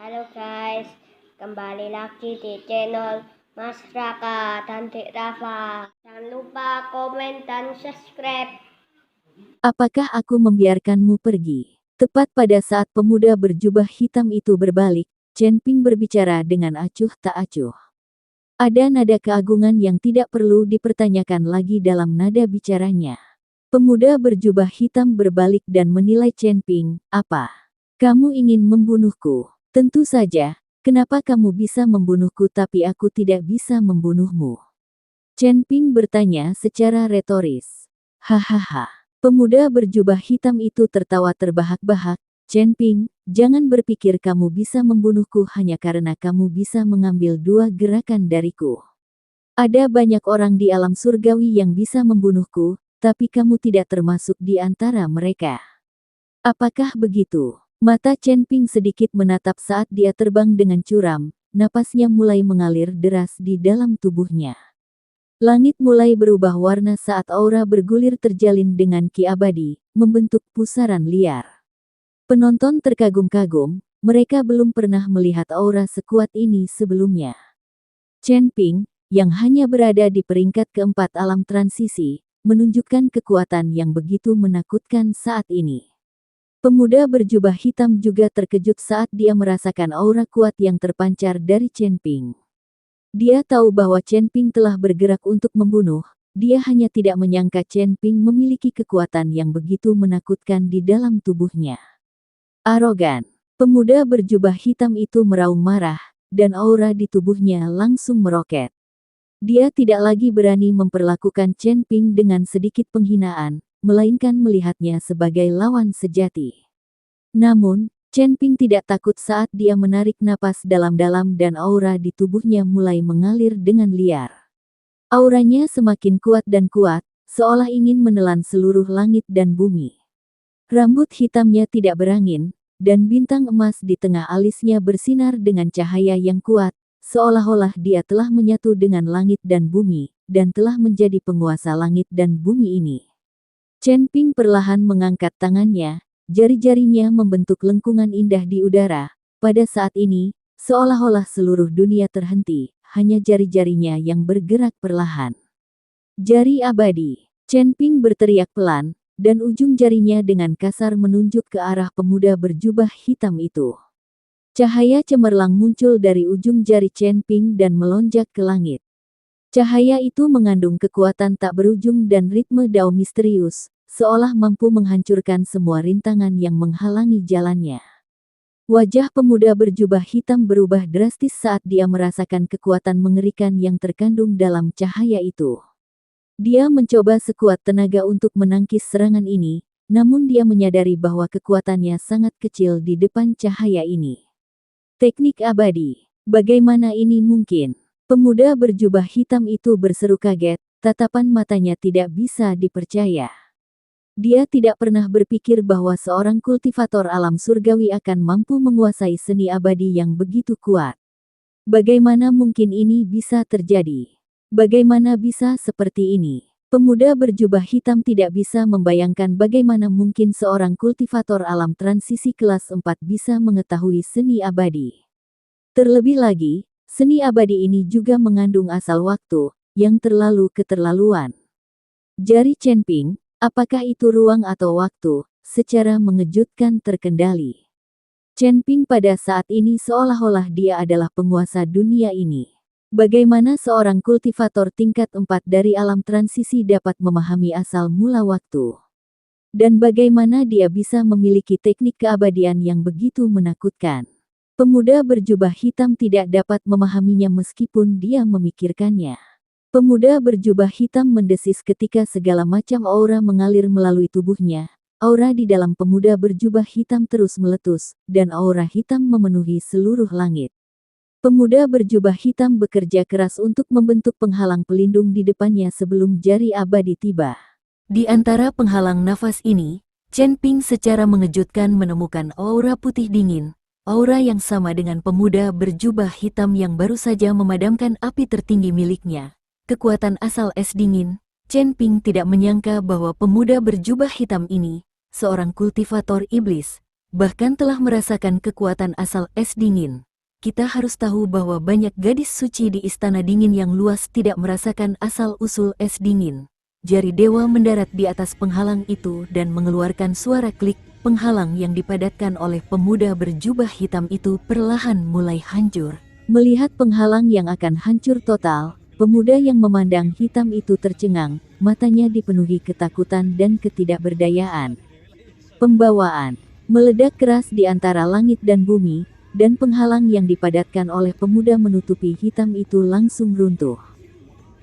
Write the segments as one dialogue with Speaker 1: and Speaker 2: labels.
Speaker 1: Halo guys, kembali lagi di channel Mas Raka dan Dek Rafa. Jangan lupa komen dan subscribe.
Speaker 2: Apakah aku membiarkanmu pergi? Tepat pada saat pemuda berjubah hitam itu berbalik, Chen Ping berbicara dengan acuh tak acuh. Ada nada keagungan yang tidak perlu dipertanyakan lagi dalam nada bicaranya. Pemuda berjubah hitam berbalik dan menilai Chen Ping, "Apa? Kamu ingin membunuhku? Tentu saja, kenapa kamu bisa membunuhku tapi aku tidak bisa membunuhmu?" Chen Ping bertanya secara retoris. Hahaha. Pemuda berjubah hitam itu tertawa terbahak-bahak. "Chen Ping, jangan berpikir kamu bisa membunuhku hanya karena kamu bisa mengambil dua gerakan dariku. Ada banyak orang di alam surgawi yang bisa membunuhku, tapi kamu tidak termasuk di antara mereka. Apakah begitu?" Mata Chen Ping sedikit menatap saat dia terbang dengan curam, napasnya mulai mengalir deras di dalam tubuhnya. Langit mulai berubah warna saat aura bergulir terjalin dengan ki abadi, membentuk pusaran liar. Penonton terkagum-kagum, mereka belum pernah melihat aura sekuat ini sebelumnya. Chen Ping, yang hanya berada di peringkat keempat alam transisi, menunjukkan kekuatan yang begitu menakutkan saat ini. Pemuda berjubah hitam juga terkejut saat dia merasakan aura kuat yang terpancar dari Chen Ping. Dia tahu bahwa Chen Ping telah bergerak untuk membunuh, dia hanya tidak menyangka Chen Ping memiliki kekuatan yang begitu menakutkan di dalam tubuhnya. Arogan. Pemuda berjubah hitam itu meraung marah, dan aura di tubuhnya langsung meroket. Dia tidak lagi berani memperlakukan Chen Ping dengan sedikit penghinaan, melainkan melihatnya sebagai lawan sejati. Namun, Chen Ping tidak takut saat dia menarik napas dalam-dalam dan aura di tubuhnya mulai mengalir dengan liar. Auranya semakin kuat dan kuat, seolah ingin menelan seluruh langit dan bumi. Rambut hitamnya tidak berangin, dan bintang emas di tengah alisnya bersinar dengan cahaya yang kuat, seolah-olah dia telah menyatu dengan langit dan bumi, dan telah menjadi penguasa langit dan bumi ini. Chen Ping perlahan mengangkat tangannya. Jari-jarinya membentuk lengkungan indah di udara. Pada saat ini, seolah-olah seluruh dunia terhenti, hanya jari-jarinya yang bergerak perlahan. "Jari abadi!" Chen Ping berteriak pelan, dan ujung jarinya dengan kasar menunjuk ke arah pemuda berjubah hitam itu. Cahaya cemerlang muncul dari ujung jari Chen Ping dan melonjak ke langit. Cahaya itu mengandung kekuatan tak berujung dan ritme dao misterius, seolah mampu menghancurkan semua rintangan yang menghalangi jalannya. Wajah pemuda berjubah hitam berubah drastis saat dia merasakan kekuatan mengerikan yang terkandung dalam cahaya itu. Dia mencoba sekuat tenaga untuk menangkis serangan ini, namun dia menyadari bahwa kekuatannya sangat kecil di depan cahaya ini. Teknik abadi. Bagaimana ini mungkin? Pemuda berjubah hitam itu berseru kaget, tatapan matanya tidak bisa dipercaya. Dia tidak pernah berpikir bahwa seorang kultivator alam surgawi akan mampu menguasai seni abadi yang begitu kuat. Bagaimana mungkin ini bisa terjadi? Bagaimana bisa seperti ini? Pemuda berjubah hitam tidak bisa membayangkan bagaimana mungkin seorang kultivator alam transisi kelas 4 bisa mengetahui seni abadi. Terlebih lagi, seni abadi ini juga mengandung asal waktu, yang terlalu keterlaluan. Jari Chen Ping, apakah itu ruang atau waktu, secara mengejutkan terkendali. Chen Ping pada saat ini seolah-olah dia adalah penguasa dunia ini. Bagaimana seorang kultivator tingkat 4 dari alam transisi dapat memahami asal mula waktu? Dan bagaimana dia bisa memiliki teknik keabadian yang begitu menakutkan? Pemuda berjubah hitam tidak dapat memahaminya meskipun dia memikirkannya. Pemuda berjubah hitam mendesis ketika segala macam aura mengalir melalui tubuhnya. Aura di dalam pemuda berjubah hitam terus meletus, dan aura hitam memenuhi seluruh langit. Pemuda berjubah hitam bekerja keras untuk membentuk penghalang pelindung di depannya sebelum jari abadi tiba. Di antara penghalang nafas ini, Chen Ping secara mengejutkan menemukan aura putih dingin, aura yang sama dengan pemuda berjubah hitam yang baru saja memadamkan api tertinggi miliknya. Kekuatan asal es dingin, Chen Ping tidak menyangka bahwa pemuda berjubah hitam ini, seorang kultivator iblis, bahkan telah merasakan kekuatan asal es dingin. Kita harus tahu bahwa banyak gadis suci di istana dingin yang luas tidak merasakan asal-usul es dingin. Jari dewa mendarat di atas penghalang itu dan mengeluarkan suara klik. Penghalang yang dipadatkan oleh pemuda berjubah hitam itu perlahan mulai hancur. Melihat penghalang yang akan hancur total, pemuda yang memandang hitam itu tercengang, matanya dipenuhi ketakutan dan ketidakberdayaan. Pembawaan meledak keras di antara langit dan bumi, dan penghalang yang dipadatkan oleh pemuda menutupi hitam itu langsung runtuh.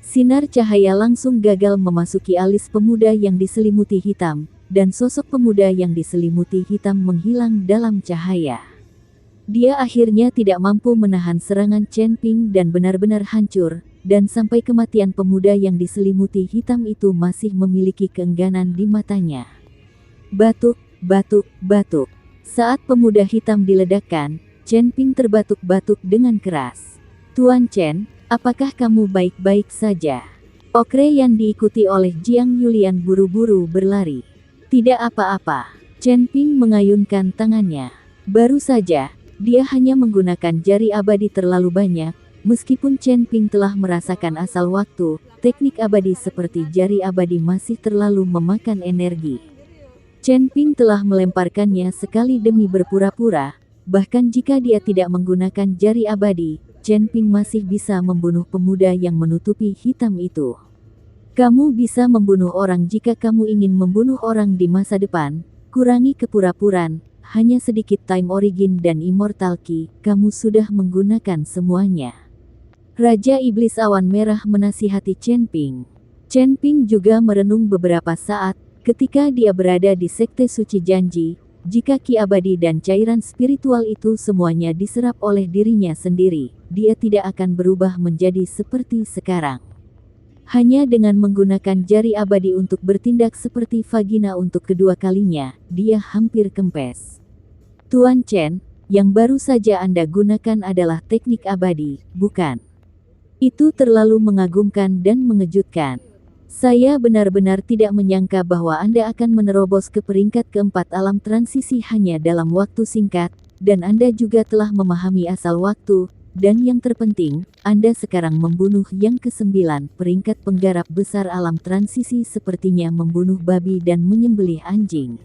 Speaker 2: Sinar cahaya langsung gagal memasuki alis pemuda yang diselimuti hitam, dan sosok pemuda yang diselimuti hitam menghilang dalam cahaya. Dia akhirnya tidak mampu menahan serangan Chen Ping dan benar-benar hancur, dan sampai kematian pemuda yang diselimuti hitam itu masih memiliki keengganan di matanya. Batuk, batuk, batuk. Saat pemuda hitam diledakkan, Chen Ping terbatuk-batuk dengan keras. Tuan Chen, apakah kamu baik-baik saja? Okre yang diikuti oleh Jiang Yulian buru-buru berlari. Tidak apa-apa. Chen Ping mengayunkan tangannya. Baru saja, dia hanya menggunakan jari abadi terlalu banyak. Meskipun Chen Ping telah merasakan asal waktu, teknik abadi seperti jari abadi masih terlalu memakan energi. Chen Ping telah melemparkannya sekali demi berpura-pura, bahkan jika dia tidak menggunakan jari abadi, Chen Ping masih bisa membunuh pemuda yang menutupi hitam itu. Kamu bisa membunuh orang jika kamu ingin membunuh orang di masa depan, kurangi kepura-puraan, hanya sedikit time origin dan immortal key, kamu sudah menggunakan semuanya. Raja Iblis Awan Merah menasihati Chen Ping. Chen Ping juga merenung beberapa saat, ketika dia berada di Sekte Suci Janji, jika ki abadi dan cairan spiritual itu semuanya diserap oleh dirinya sendiri, dia tidak akan berubah menjadi seperti sekarang. Hanya dengan menggunakan jari abadi untuk bertindak seperti vagina untuk kedua kalinya, dia hampir kempes. Tuan Chen, yang baru saja Anda gunakan adalah teknik abadi, bukan? Itu terlalu mengagumkan dan mengejutkan. Saya benar-benar tidak menyangka bahwa Anda akan menerobos ke peringkat keempat alam transisi hanya dalam waktu singkat, dan Anda juga telah memahami asal waktu, dan yang terpenting, Anda sekarang membunuh yang ke-9, peringkat penggarap besar alam transisi sepertinya membunuh babi dan menyembelih anjing.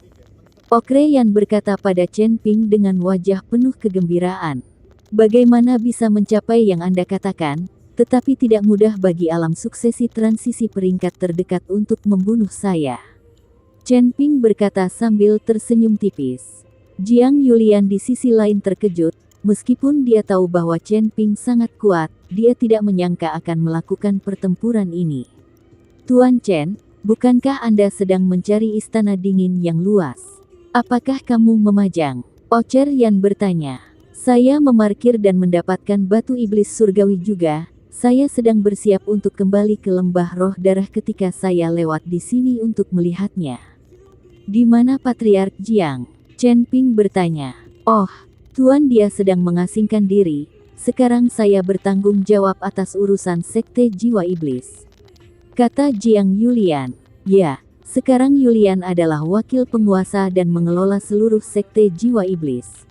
Speaker 2: Okre Yan berkata pada Chen Ping dengan wajah penuh kegembiraan. Bagaimana bisa mencapai yang Anda katakan? Tetapi tidak mudah bagi alam suksesi transisi peringkat terdekat untuk membunuh saya. Chen Ping berkata sambil tersenyum tipis. Jiang Yulian di sisi lain terkejut, meskipun dia tahu bahwa Chen Ping sangat kuat, dia tidak menyangka akan melakukan pertempuran ini. Tuan Chen, bukankah Anda sedang mencari istana dingin yang luas? Apakah kamu memajang? Ocer Yan bertanya. Saya memarkir dan mendapatkan batu iblis surgawi juga. Saya sedang bersiap untuk kembali ke lembah roh darah ketika saya lewat di sini untuk melihatnya. Di mana Patriark Jiang? Chen Ping bertanya. Oh, Tuan, dia sedang mengasingkan diri. Sekarang saya bertanggung jawab atas urusan Sekte Jiwa Iblis. Kata Jiang Yulian. Ya, sekarang Yulian adalah wakil penguasa dan mengelola seluruh Sekte Jiwa Iblis.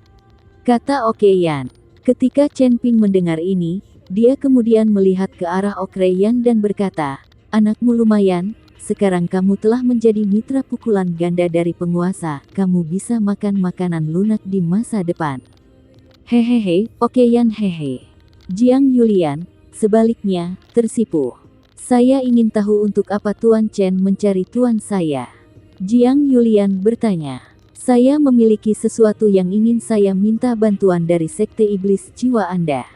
Speaker 2: Kata Okre Yan. Ketika Chen Ping mendengar ini, dia kemudian melihat ke arah Okre Yan dan berkata, anakmu lumayan, sekarang kamu telah menjadi mitra pukulan ganda dari penguasa, kamu bisa makan makanan lunak di masa depan. Hehehe, Okre Yan hehe. Jiang Yulian, sebaliknya, tersipu. Saya ingin tahu untuk apa Tuan Chen mencari tuan saya. Jiang Yulian bertanya. Saya memiliki sesuatu yang ingin saya minta bantuan dari Sekte Iblis Jiwa Anda.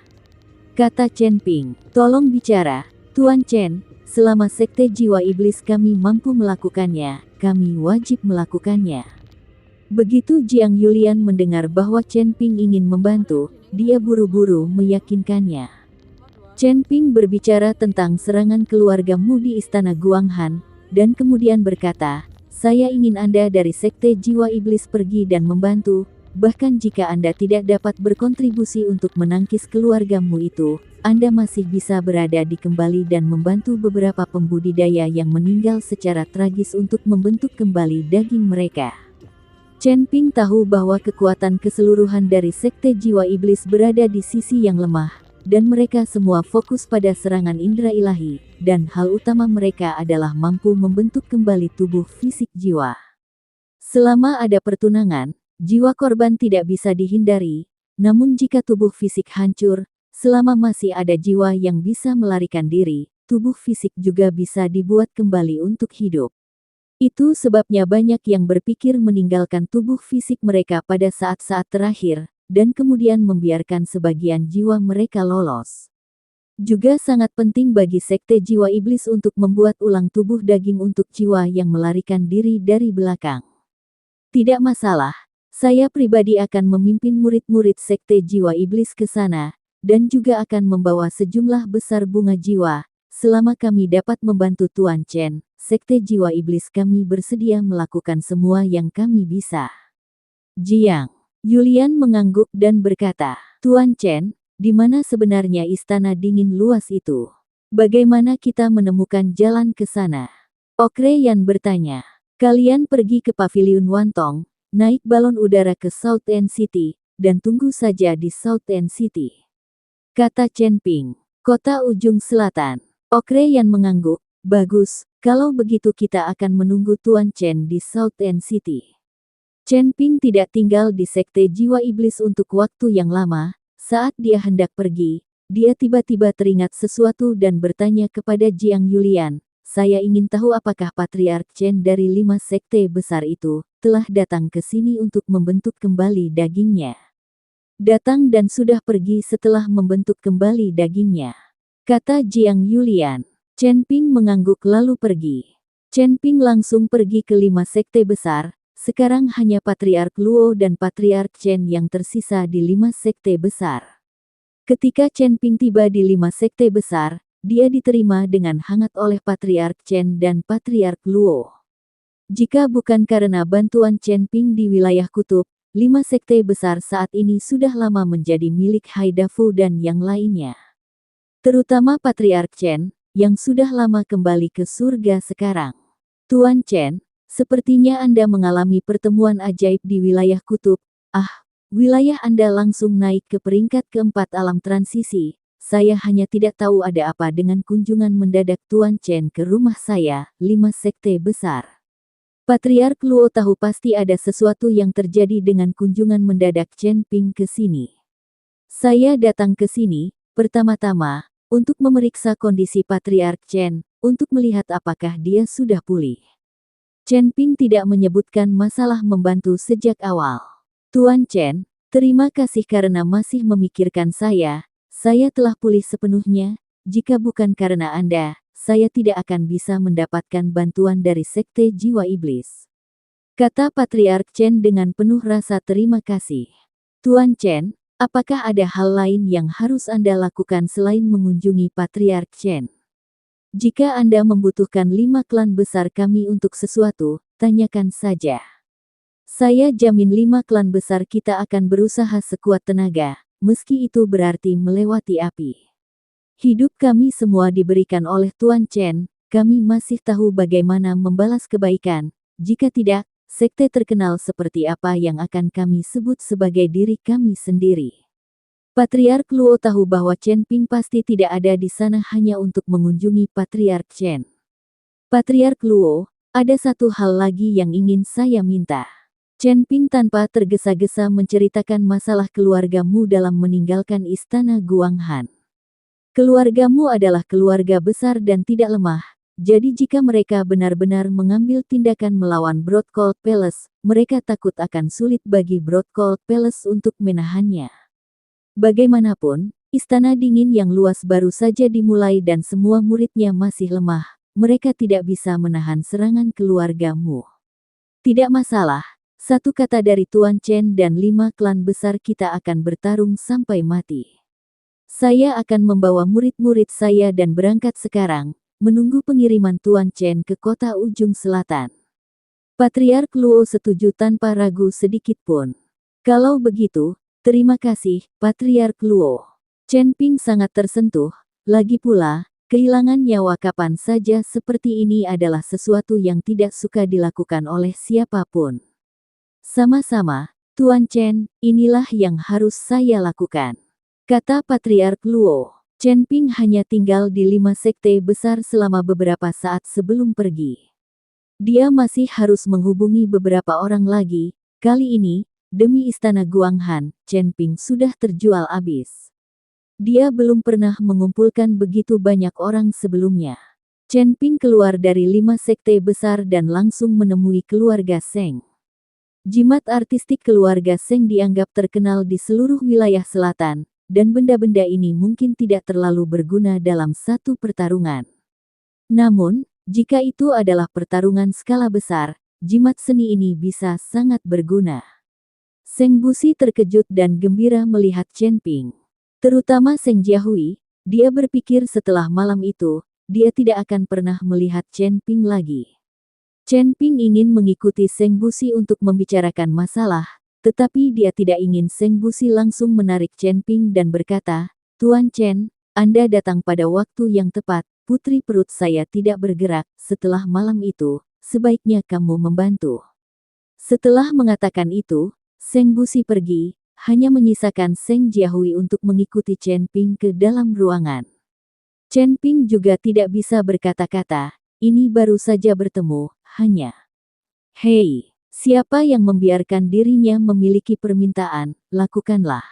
Speaker 2: Kata Chen Ping, tolong bicara, Tuan Chen, selama Sekte Jiwa Iblis kami mampu melakukannya, kami wajib melakukannya. Begitu Jiang Yulian mendengar bahwa Chen Ping ingin membantu, dia buru-buru meyakinkannya. Chen Ping berbicara tentang serangan keluargamu di Istana Guanghan, dan kemudian berkata, saya ingin Anda dari Sekte Jiwa Iblis pergi dan membantu, bahkan jika Anda tidak dapat berkontribusi untuk menangkis keluargamu itu, Anda masih bisa berada di kembali dan membantu beberapa pembudidaya yang meninggal secara tragis untuk membentuk kembali daging mereka. Chen Ping tahu bahwa kekuatan keseluruhan dari Sekte Jiwa Iblis berada di sisi yang lemah, dan mereka semua fokus pada serangan indera ilahi, dan hal utama mereka adalah mampu membentuk kembali tubuh fisik jiwa. Selama ada pertunangan, jiwa korban tidak bisa dihindari, namun jika tubuh fisik hancur, selama masih ada jiwa yang bisa melarikan diri, tubuh fisik juga bisa dibuat kembali untuk hidup. Itu sebabnya banyak yang berpikir meninggalkan tubuh fisik mereka pada saat-saat terakhir, dan kemudian membiarkan sebagian jiwa mereka lolos. Juga sangat penting bagi Sekte Jiwa Iblis untuk membuat ulang tubuh daging untuk jiwa yang melarikan diri dari belakang. Tidak masalah, saya pribadi akan memimpin murid-murid Sekte Jiwa Iblis ke sana, dan juga akan membawa sejumlah besar bunga jiwa. Selama kami dapat membantu Tuan Chen, Sekte Jiwa Iblis kami bersedia melakukan semua yang kami bisa. Jiang Yulian mengangguk dan berkata, Tuan Chen, di mana sebenarnya istana dingin luas itu? Bagaimana kita menemukan jalan ke sana? Okre Yan bertanya. Kalian pergi ke Paviliun Wantong, naik balon udara ke South End City, dan tunggu saja di South End City. Kata Chen Ping. Kota ujung selatan. Okre Yan mengangguk, bagus, kalau begitu kita akan menunggu Tuan Chen di South End City. Chen Ping tidak tinggal di Sekte Jiwa Iblis untuk waktu yang lama. Saat dia hendak pergi, dia tiba-tiba teringat sesuatu dan bertanya kepada Jiang Yulian, saya ingin tahu apakah Patriark Chen dari 5 sekte besar itu telah datang ke sini untuk membentuk kembali dagingnya. Datang dan sudah pergi setelah membentuk kembali dagingnya. Kata Jiang Yulian. Chen Ping mengangguk lalu pergi. Chen Ping langsung pergi ke 5 sekte besar, sekarang hanya Patriark Luo dan Patriark Chen yang tersisa di 5 sekte besar. Ketika Chen Ping tiba di 5 sekte besar, dia diterima dengan hangat oleh Patriark Chen dan Patriark Luo. Jika bukan karena bantuan Chen Ping di wilayah kutub, 5 sekte besar saat ini sudah lama menjadi milik Haidafu dan yang lainnya. Terutama Patriark Chen, yang sudah lama kembali ke surga sekarang. Tuan Chen, sepertinya Anda mengalami pertemuan ajaib di wilayah kutub. Wilayah Anda langsung naik ke peringkat keempat alam transisi. Saya hanya tidak tahu ada apa dengan kunjungan mendadak Tuan Chen ke rumah saya, 5 sekte besar. Patriark Luo tahu pasti ada sesuatu yang terjadi dengan kunjungan mendadak Chen Ping ke sini. Saya datang ke sini, pertama-tama, untuk memeriksa kondisi Patriark Chen, untuk melihat apakah dia sudah pulih. Chen Ping tidak menyebutkan masalah membantu sejak awal. Tuan Chen, terima kasih karena masih memikirkan saya telah pulih sepenuhnya, jika bukan karena Anda, saya tidak akan bisa mendapatkan bantuan dari Sekte Jiwa Iblis. Kata Patriark Chen dengan penuh rasa terima kasih. Tuan Chen, apakah ada hal lain yang harus Anda lakukan selain mengunjungi Patriark Chen? Jika Anda membutuhkan 5 klan besar kami untuk sesuatu, tanyakan saja. Saya jamin 5 klan besar kita akan berusaha sekuat tenaga, meski itu berarti melewati api. Hidup kami semua diberikan oleh Tuan Chen, kami masih tahu bagaimana membalas kebaikan, jika tidak, sekte terkenal seperti apa yang akan kami sebut sebagai diri kami sendiri. Patriark Luo tahu bahwa Chen Ping pasti tidak ada di sana hanya untuk mengunjungi Patriark Chen. Patriark Luo, ada satu hal lagi yang ingin saya minta. Chen Ping tanpa tergesa-gesa menceritakan masalah keluargamu dalam meninggalkan istana Guanghan. Keluargamu adalah keluarga besar dan tidak lemah, jadi jika mereka benar-benar mengambil tindakan melawan Broadcold Palace, mereka takut akan sulit bagi Broadcold Palace untuk menahannya. Bagaimanapun, istana dingin yang luas baru saja dimulai dan semua muridnya masih lemah, mereka tidak bisa menahan serangan keluargamu. Tidak masalah, satu kata dari Tuan Chen dan 5 klan besar kita akan bertarung sampai mati. Saya akan membawa murid-murid saya dan berangkat sekarang, menunggu pengiriman Tuan Chen ke kota ujung selatan. Patriark Luo setuju tanpa ragu sedikit pun. Kalau begitu, terima kasih, Patriark Luo. Chen Ping sangat tersentuh, lagi pula, kehilangan nyawa kapan saja seperti ini adalah sesuatu yang tidak suka dilakukan oleh siapapun. Sama-sama, Tuan Chen, inilah yang harus saya lakukan, kata Patriark Luo. Chen Ping hanya tinggal di 5 sekte besar selama beberapa saat sebelum pergi. Dia masih harus menghubungi beberapa orang lagi. Kali ini, demi istana Guanghan, Chen Ping sudah terjual habis. Dia belum pernah mengumpulkan begitu banyak orang sebelumnya. Chen Ping keluar dari 5 sekte besar dan langsung menemui keluarga Seng. Jimat artistik keluarga Seng dianggap terkenal di seluruh wilayah selatan, dan benda-benda ini mungkin tidak terlalu berguna dalam satu pertarungan. Namun, jika itu adalah pertarungan skala besar, jimat seni ini bisa sangat berguna. Seng Busi terkejut dan gembira melihat Chen Ping. Terutama Seng Jiahui, dia berpikir setelah malam itu, dia tidak akan pernah melihat Chen Ping lagi. Chen Ping ingin mengikuti Seng Busi untuk membicarakan masalah, tetapi dia tidak ingin Seng Busi langsung menarik Chen Ping dan berkata, "Tuan Chen, Anda datang pada waktu yang tepat, putri perut saya tidak bergerak, setelah malam itu, sebaiknya kamu membantu." Setelah mengatakan itu, Seng Busi pergi, hanya menyisakan Seng Jiahui untuk mengikuti Chen Ping ke dalam ruangan. Chen Ping juga tidak bisa berkata-kata, ini baru saja bertemu, hanya, "Hei, siapa yang membiarkan dirinya memiliki permintaan, lakukanlah."